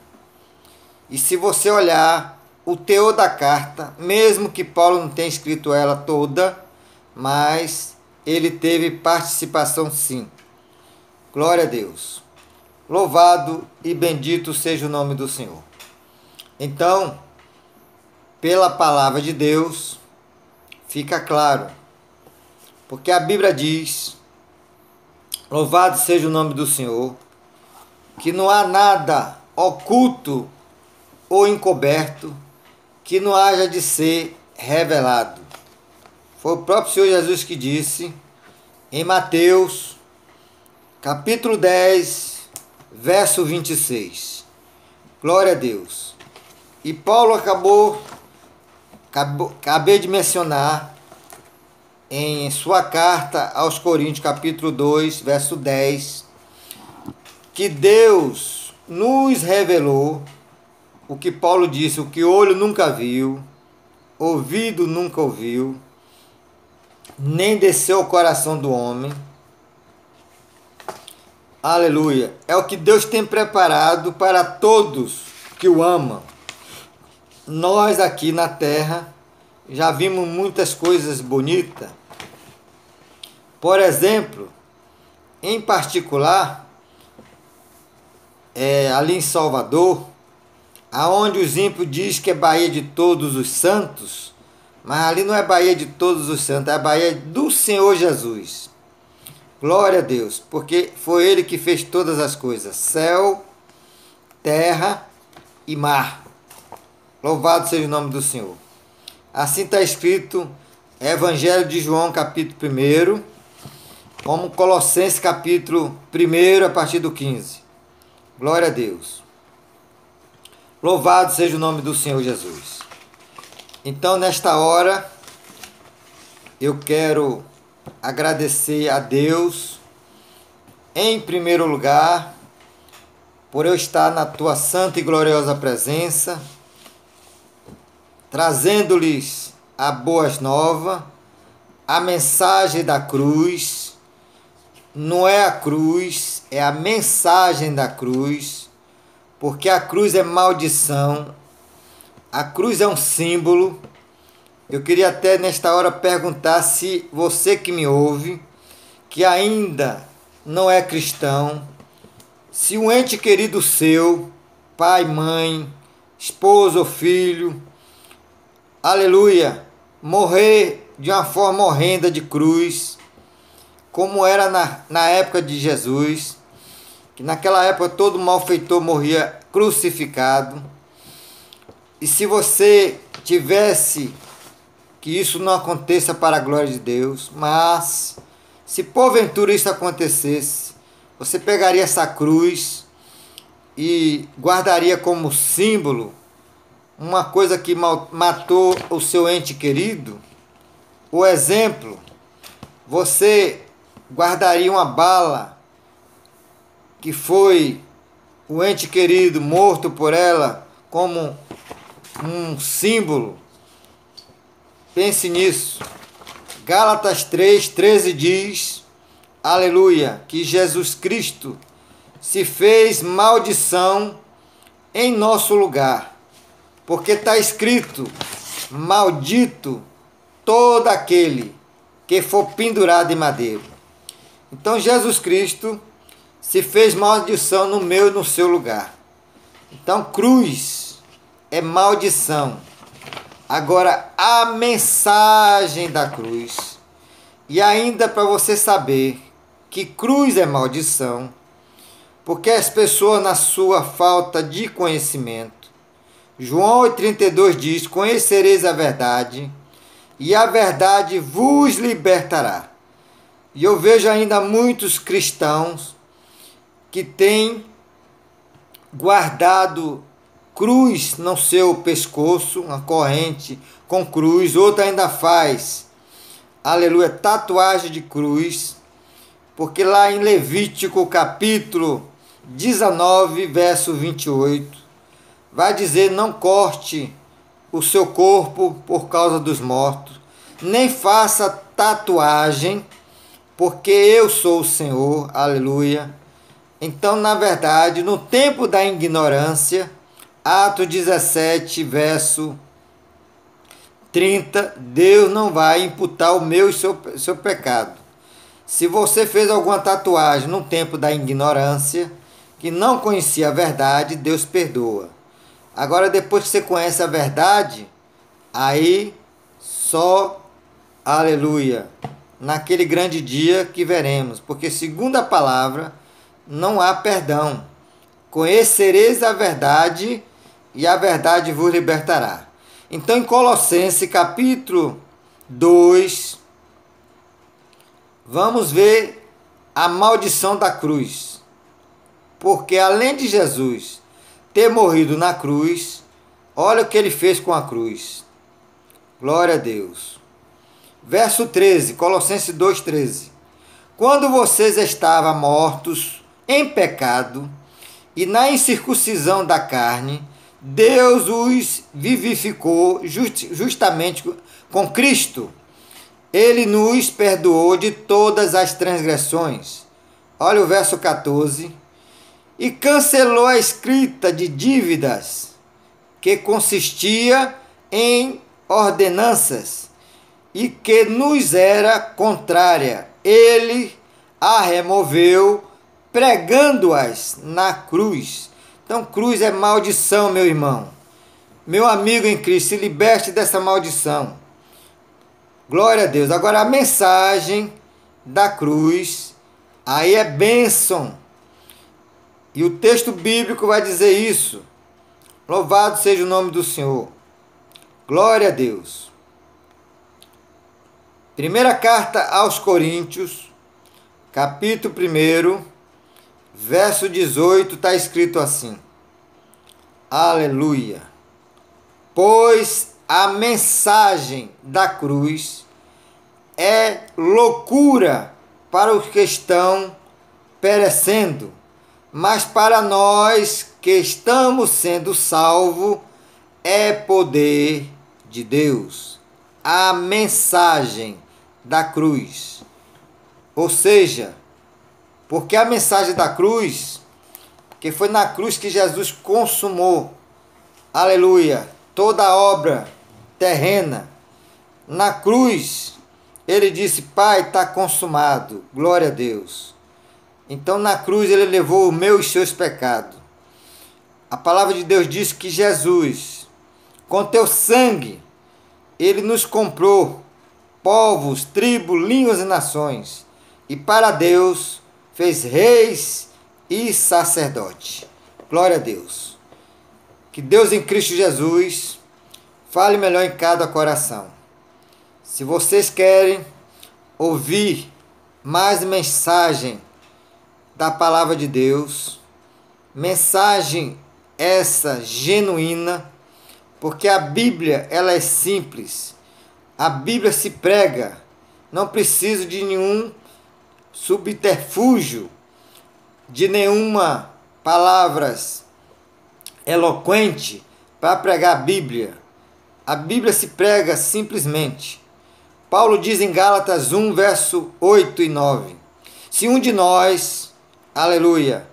E se você olhar o teor da carta, mesmo que Paulo não tenha escrito ela toda, mas ele teve participação sim. Glória a Deus. Louvado e bendito seja o nome do Senhor. Então, pela palavra de Deus, fica claro, porque a Bíblia diz, louvado seja o nome do Senhor, que não há nada oculto ou encoberto que não haja de ser revelado. Foi o próprio Senhor Jesus que disse em Mateus, capítulo 10, verso 26. Glória a Deus. E Paulo acabei de mencionar em sua carta aos Coríntios, capítulo 2, verso 10, que Deus nos revelou o que Paulo disse, o que olho nunca viu, ouvido nunca ouviu, nem desceu ao coração do homem. Aleluia. É o que Deus tem preparado para todos que o amam. Nós aqui na terra já vimos muitas coisas bonitas. Por exemplo, em particular, ali em Salvador, aonde os ímpios diz que é Baía de Todos os Santos, mas ali não é Baía de Todos os Santos, é a Baía do Senhor Jesus. Glória a Deus, porque foi Ele que fez todas as coisas, céu, terra e mar. Louvado seja o nome do Senhor. Assim está escrito, Evangelho de João, capítulo 1, como Colossenses, capítulo 1, a partir do 15. Glória a Deus. Louvado seja o nome do Senhor Jesus. Então, nesta hora, eu quero agradecer a Deus, em primeiro lugar, por eu estar na tua santa e gloriosa presença, trazendo-lhes a boas novas, a mensagem da cruz. Não é a cruz, é a mensagem da cruz, porque a cruz é maldição, a cruz é um símbolo. Eu queria até nesta hora perguntar se você que me ouve, que ainda não é cristão, se um ente querido seu, pai, mãe, esposa ou filho, aleluia, morrer de uma forma horrenda de cruz, como era na época de Jesus, que naquela época todo malfeitor morria crucificado. E se você tivesse, que isso não aconteça para a glória de Deus, mas se porventura isso acontecesse, você pegaria essa cruz e guardaria como símbolo uma coisa que matou o seu ente querido. O exemplo, você guardaria uma bala que foi o ente querido morto por ela como um símbolo. Pense nisso. Gálatas 3:13 diz, aleluia, que Jesus Cristo se fez maldição em nosso lugar, porque está escrito, maldito todo aquele que for pendurado em madeiro. Então Jesus Cristo se fez maldição no meu e no seu lugar. Então cruz é maldição. Agora a mensagem da cruz, e ainda para você saber que cruz é maldição, porque as pessoas na sua falta de conhecimento, João 8,32 diz, conhecereis a verdade, e a verdade vos libertará. E eu vejo ainda muitos cristãos que têm guardado cruz no seu pescoço, uma corrente com cruz, outro ainda faz, aleluia, tatuagem de cruz, porque lá em Levítico capítulo 19, verso 28, vai dizer, não corte o seu corpo por causa dos mortos, nem faça tatuagem, porque eu sou o Senhor, aleluia. Então, na verdade, no tempo da ignorância, Atos 17, verso 30, Deus não vai imputar o meu e seu pecado. Se você fez alguma tatuagem no tempo da ignorância, que não conhecia a verdade, Deus perdoa. Agora, depois que você conhece a verdade, aí só, aleluia, naquele grande dia que veremos, porque segundo a palavra, não há perdão. Conhecereis a verdade e a verdade vos libertará. Então, em Colossenses capítulo 2, vamos ver a maldição da cruz. Porque além de Jesus ter morrido na cruz, olha o que ele fez com a cruz. Glória a Deus. Verso 13, Colossenses 2,13. Quando vocês estavam mortos em pecado e na incircuncisão da carne, Deus os vivificou justamente com Cristo. Ele nos perdoou de todas as transgressões. Olha o verso 14. E cancelou a escrita de dívidas, que consistia em ordenanças e que nos era contrária. Ele a removeu, pregando-as na cruz. Então, cruz é maldição, meu irmão. Meu amigo em Cristo, se liberte dessa maldição. Glória a Deus. Agora, a mensagem da cruz, aí é bênção. E o texto bíblico vai dizer isso. Louvado seja o nome do Senhor. Glória a Deus. Primeira carta aos Coríntios, capítulo 1, verso 18, está escrito assim. Aleluia. Pois a mensagem da cruz é loucura para os que estão perecendo, mas para nós que estamos sendo salvos é poder de Deus. A mensagem da cruz. Ou seja, porque a mensagem da cruz, que foi na cruz que Jesus consumou, aleluia, toda a obra terrena. Na cruz, ele disse, Pai, está consumado, glória a Deus. Então na cruz ele levou o meu e os seus pecados. A palavra de Deus diz que Jesus, com teu sangue, ele nos comprou povos, tribos, línguas e nações. E para Deus fez reis e sacerdote. Glória a Deus. Que Deus em Cristo Jesus fale melhor em cada coração. Se vocês querem ouvir mais mensagem da palavra de Deus, mensagem essa genuína, porque a Bíblia ela é simples. A Bíblia se prega. Não preciso de nenhum subterfúgio, de nenhuma palavras eloquente para pregar a Bíblia. A Bíblia se prega simplesmente. Paulo diz em Gálatas 1, verso 8 e 9. Se um de nós, aleluia,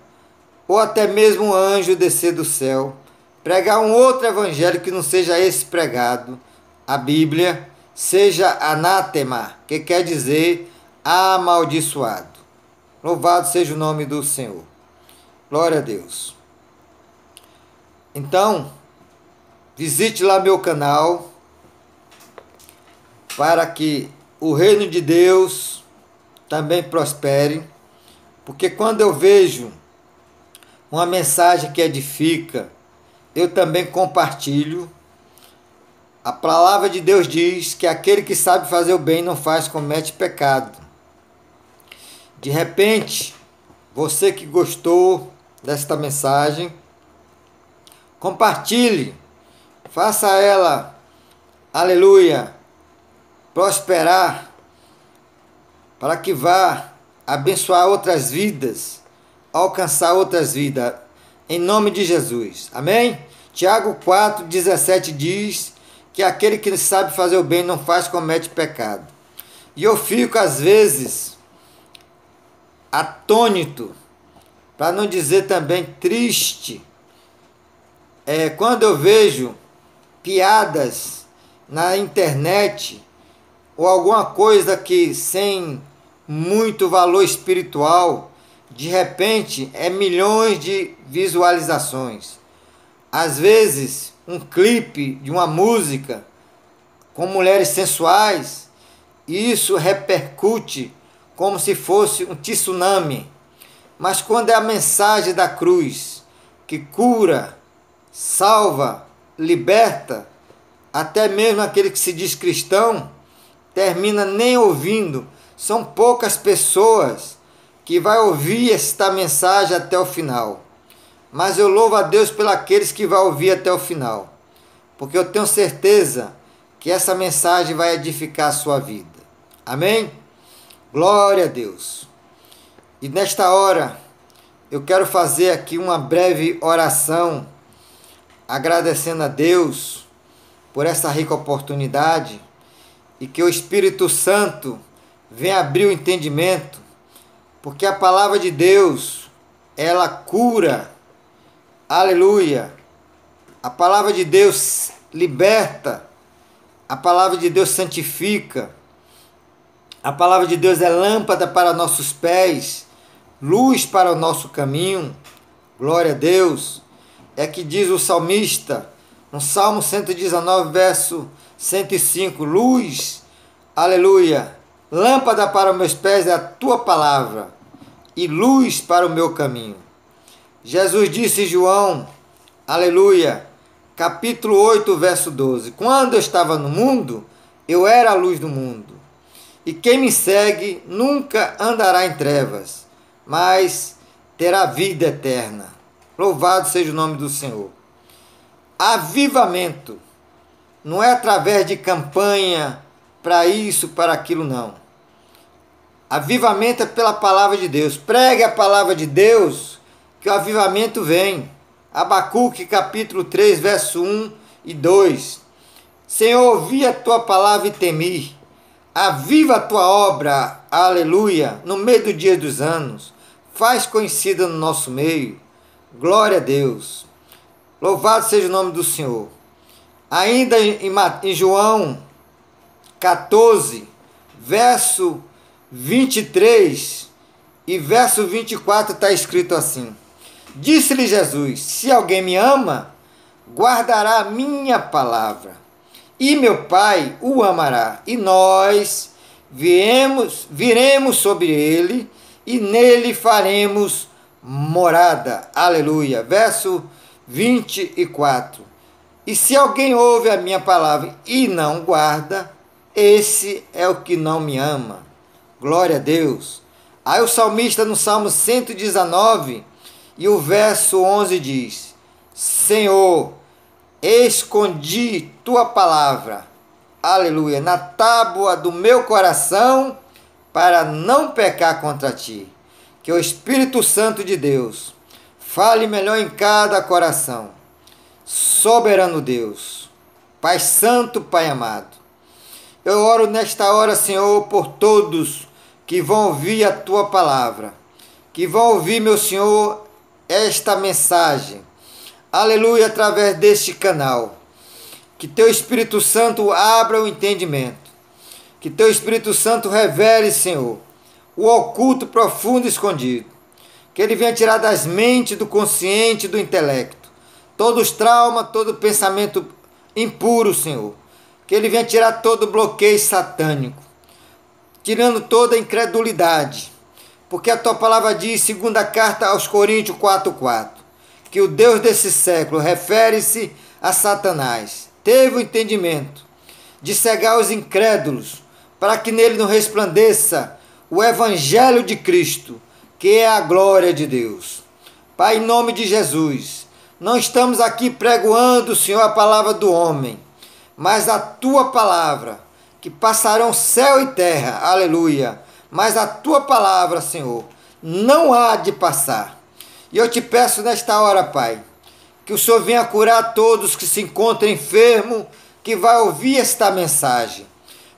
ou até mesmo um anjo descer do céu, pregar um outro evangelho que não seja esse pregado, a Bíblia, seja anátema, que quer dizer amaldiçoado. Louvado seja o nome do Senhor. Glória a Deus. Então, visite lá meu canal, para que o reino de Deus também prospere, porque quando eu vejo uma mensagem que edifica, eu também compartilho. A palavra de Deus diz que aquele que sabe fazer o bem não faz, comete pecado. De repente, você que gostou desta mensagem, compartilhe, faça ela, aleluia, prosperar, para que vá abençoar outras vidas, alcançar outras vidas, em nome de Jesus. Amém? Tiago 4,17 diz que aquele que sabe fazer o bem não faz, comete pecado. E eu fico, às vezes, atônito, para não dizer também triste, quando eu vejo piadas na internet, ou alguma coisa que sem muito valor espiritual, de repente é milhões de visualizações. Às vezes um clipe de uma música com mulheres sensuais, e isso repercute como se fosse um tsunami. Mas quando é a mensagem da cruz, que cura, salva, liberta, até mesmo aquele que se diz cristão, termina nem ouvindo. São poucas pessoas que vai ouvir esta mensagem até o final. Mas eu louvo a Deus pelos aqueles que vão ouvir até o final, porque eu tenho certeza que essa mensagem vai edificar a sua vida. Amém? Glória a Deus. E nesta hora, eu quero fazer aqui uma breve oração, agradecendo a Deus por essa rica oportunidade, e que o Espírito Santo venha abrir o entendimento, porque a palavra de Deus, ela cura, aleluia, a palavra de Deus liberta, a palavra de Deus santifica, a palavra de Deus é lâmpada para nossos pés, luz para o nosso caminho. Glória a Deus. É que diz o salmista, no Salmo 119, verso 105, luz, aleluia, lâmpada para os meus pés é a tua palavra, e luz para o meu caminho. Jesus disse em João, aleluia, capítulo 8, verso 12, quando eu estava no mundo, eu era a luz do mundo, e quem me segue nunca andará em trevas, mas terá vida eterna. Louvado seja o nome do Senhor. avivamento. Não é através de campanha para isso, para aquilo, não. Avivamento é pela palavra de Deus. Pregue a palavra de Deus, que o avivamento vem. Abacuque capítulo 3, verso 1 e 2. Senhor, ouvi a tua palavra e temi. Aviva a tua obra, aleluia, no meio do dia dos anos. Faz conhecida no nosso meio. Glória a Deus. Louvado seja o nome do Senhor. Ainda em João 14, verso 23 e verso 24 está escrito assim: Disse-lhe Jesus: Se alguém me ama, guardará a minha palavra, e meu Pai o amará, e nós viremos sobre ele, e nele faremos morada. Aleluia. Verso 24. E se alguém ouve a minha palavra e não guarda, esse é o que não me ama. Glória a Deus. Aí o salmista no Salmo 119 e o verso 11 diz: Senhor, escondi tua palavra, aleluia, na tábua do meu coração, para não pecar contra ti. Que o Espírito Santo de Deus fale melhor em cada coração. Soberano Deus, Pai Santo, Pai amado, eu oro nesta hora, Senhor, por todos que vão ouvir a tua palavra, que vão ouvir, meu Senhor, esta mensagem, aleluia, através deste canal. Que teu Espírito Santo abra o entendimento, que teu Espírito Santo revele, Senhor, o oculto, profundo e escondido, que ele venha tirar das mentes, do consciente, do intelecto, todos os traumas, todo pensamento impuro, Senhor. Que ele venha tirar todo o bloqueio satânico, tirando toda a incredulidade. Porque a tua palavra diz, segunda carta aos Coríntios 4:4, que o Deus desse século refere-se a Satanás. Teve o entendimento de cegar os incrédulos, para que nele não resplandeça o evangelho de Cristo, que é a glória de Deus. Pai, em nome de Jesus, não estamos aqui pregoando, Senhor, a palavra do homem, mas a tua palavra, que passarão céu e terra, aleluia. Mas a tua palavra, Senhor, não há de passar. E eu te peço nesta hora, Pai, que o Senhor venha curar todos que se encontram enfermos, que vai ouvir esta mensagem.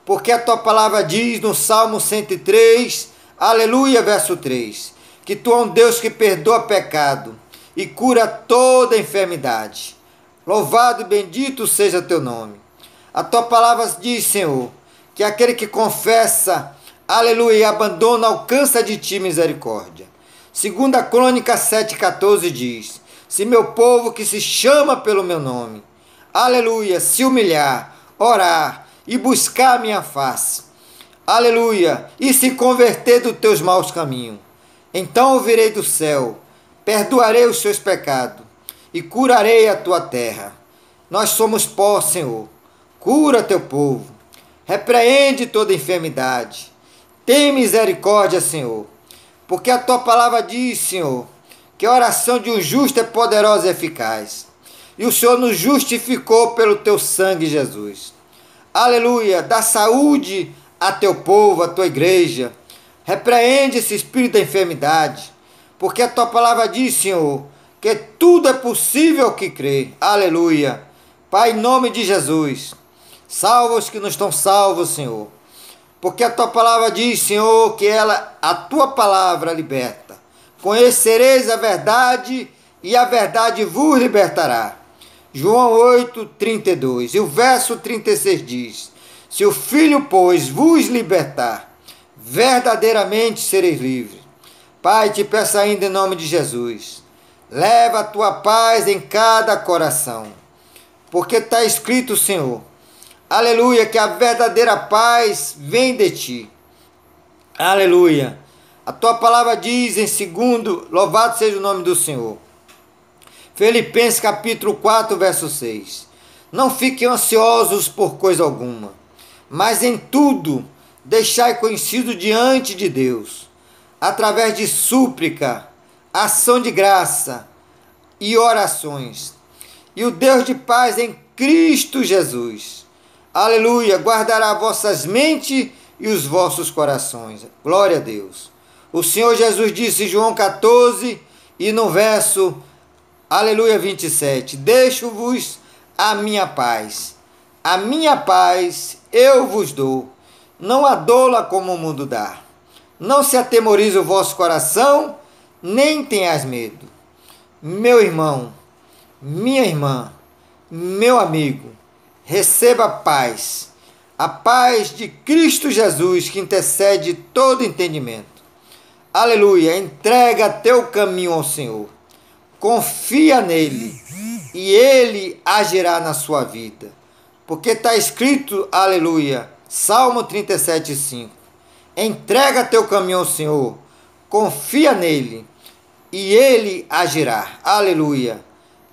Porque a tua palavra diz no Salmo 103, aleluia, verso 3, que tu é um Deus que perdoa pecado e cura toda enfermidade. Louvado e bendito seja teu nome. A tua palavra diz, Senhor, que aquele que confessa, aleluia, e abandona, alcança de ti misericórdia. Segunda Crônica 7,14 diz: se meu povo que se chama pelo meu nome, aleluia, se humilhar, orar e buscar a minha face, aleluia, e se converter dos teus maus caminhos, então ouvirei do céu, perdoarei os seus pecados e curarei a tua terra. Nós somos pó, Senhor. Cura teu povo. Repreende toda enfermidade. Tem misericórdia, Senhor. Porque a tua palavra diz, Senhor, que a oração de um justo é poderosa e eficaz. E o Senhor nos justificou pelo teu sangue, Jesus. Aleluia. Dá saúde a teu povo, a tua igreja. Repreende esse espírito da enfermidade. Porque a tua palavra diz, Senhor, que tudo é possível ao que crê. Aleluia. Pai, em nome de Jesus, salva os que não estão salvos, Senhor. Porque a tua palavra diz, Senhor, que a tua palavra liberta. Conhecereis a verdade e a verdade vos libertará. João 8:32. E o verso 36 diz: se o Filho, pois, vos libertar, verdadeiramente sereis livres. Pai, te peço ainda em nome de Jesus, leva a tua paz em cada coração, porque está escrito, Senhor, aleluia, que a verdadeira paz vem de ti. Aleluia. A tua palavra diz em segundo, louvado seja o nome do Senhor, Filipenses capítulo 4, verso 6. Não fiquem ansiosos por coisa alguma, mas em tudo deixai conhecido diante de Deus, através de súplica, ação de graça e orações. e o Deus de paz em Cristo Jesus, aleluia, guardará vossas mentes e os vossos corações. Glória a Deus. O Senhor Jesus disse em João 14 e no verso, aleluia, 27, deixo-vos a minha paz eu vos dou, não a dou-la como o mundo dá. Não se atemorize o vosso coração, nem tenhas medo. Meu irmão, minha irmã, meu amigo, receba a paz de Cristo Jesus que intercede todo entendimento. Aleluia, entrega teu caminho ao Senhor, confia nele e ele agirá na sua vida. Porque está escrito, aleluia, Salmo 37:5. Entrega teu caminho ao Senhor, confia nele e ele agirá. Aleluia.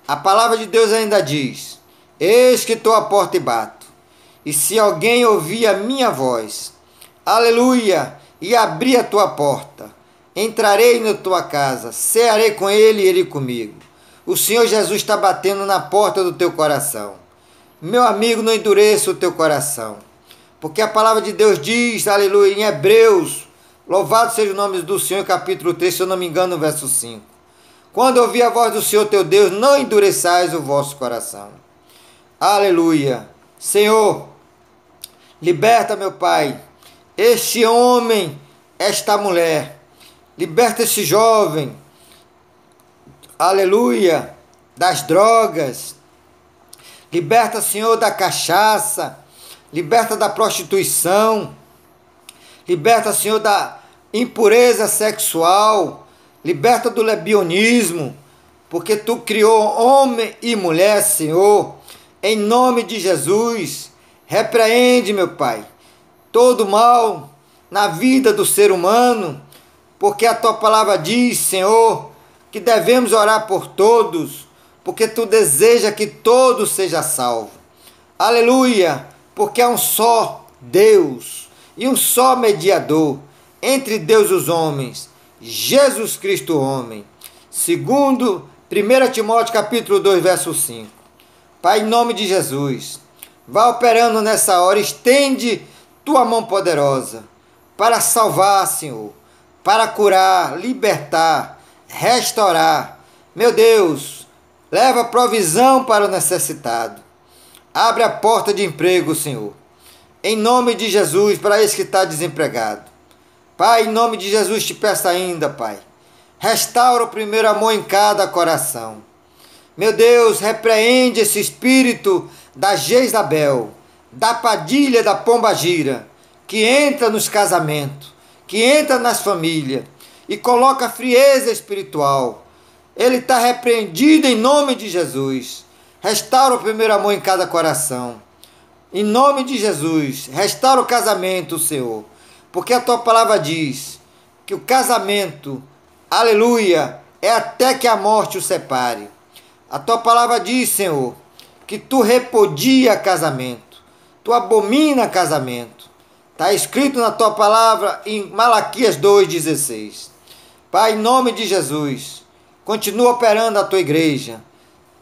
A palavra de Deus ainda diz: eis que estou à porta e bato. E se alguém ouvir a minha voz, aleluia, e abrir a tua porta, entrarei na tua casa, cearei com ele e ele comigo. O Senhor Jesus está batendo na porta do teu coração. Meu amigo, não endureça o teu coração. Porque a palavra de Deus diz, aleluia, em Hebreus, louvado seja o nome do Senhor, capítulo 3, se eu não me engano, no verso 5. Quando ouvir a voz do Senhor teu Deus, não endureçais o vosso coração. Aleluia. Senhor, liberta, meu Pai, este homem, esta mulher. Liberta esse jovem, aleluia, das drogas. Liberta, Senhor, da cachaça. Liberta da prostituição. Liberta, Senhor, da impureza sexual. Liberta do lesbianismo. Porque tu criou homem e mulher, Senhor. Em nome de Jesus. Repreende, meu Pai, todo mal na vida do ser humano. Porque a tua palavra diz, Senhor, que devemos orar por todos. Porque tu deseja que todos sejam salvos. Aleluia. Porque há um só Deus e um só mediador entre Deus e os homens, Jesus Cristo homem. Segundo 1 Timóteo capítulo 2, verso 5. Pai, em nome de Jesus, vá operando nessa hora, estende tua mão poderosa para salvar, Senhor, para curar, libertar, restaurar. Meu Deus, leva provisão para o necessitado. Abre a porta de emprego, Senhor. Em nome de Jesus, para esse que está desempregado. Pai, em nome de Jesus, te peço ainda, Pai. Restaura o primeiro amor em cada coração. Meu Deus, repreende esse espírito da Jezabel, da Padilha, da Pombagira, que entra nos casamentos, que entra nas famílias e coloca frieza espiritual. Ele está repreendido em nome de Jesus. Restaura o primeiro amor em cada coração. Em nome de Jesus, restaura o casamento, Senhor. Porque a tua palavra diz que o casamento, aleluia, é até que a morte o separe. A tua palavra diz, Senhor, que tu repudia casamento. Tu abomina casamento. Está escrito na tua palavra em Malaquias 2,16. Pai, em nome de Jesus, continua operando a tua igreja.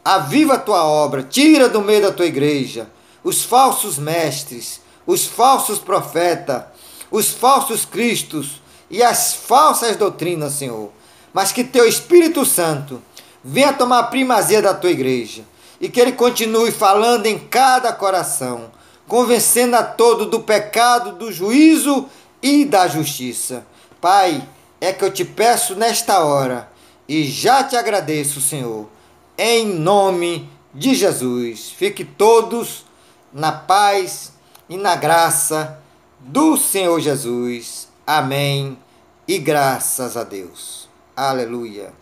Aviva a tua obra, tira do meio da tua igreja os falsos mestres, os falsos profetas, os falsos cristos e as falsas doutrinas, Senhor. Mas que teu Espírito Santo venha tomar a primazia da tua igreja e que ele continue falando em cada coração, convencendo a todo do pecado, do juízo e da justiça. Pai, é que eu te peço nesta hora e já te agradeço, Senhor. Em nome de Jesus. Fique todos na paz e na graça do Senhor Jesus. Amém. E graças a Deus. Aleluia.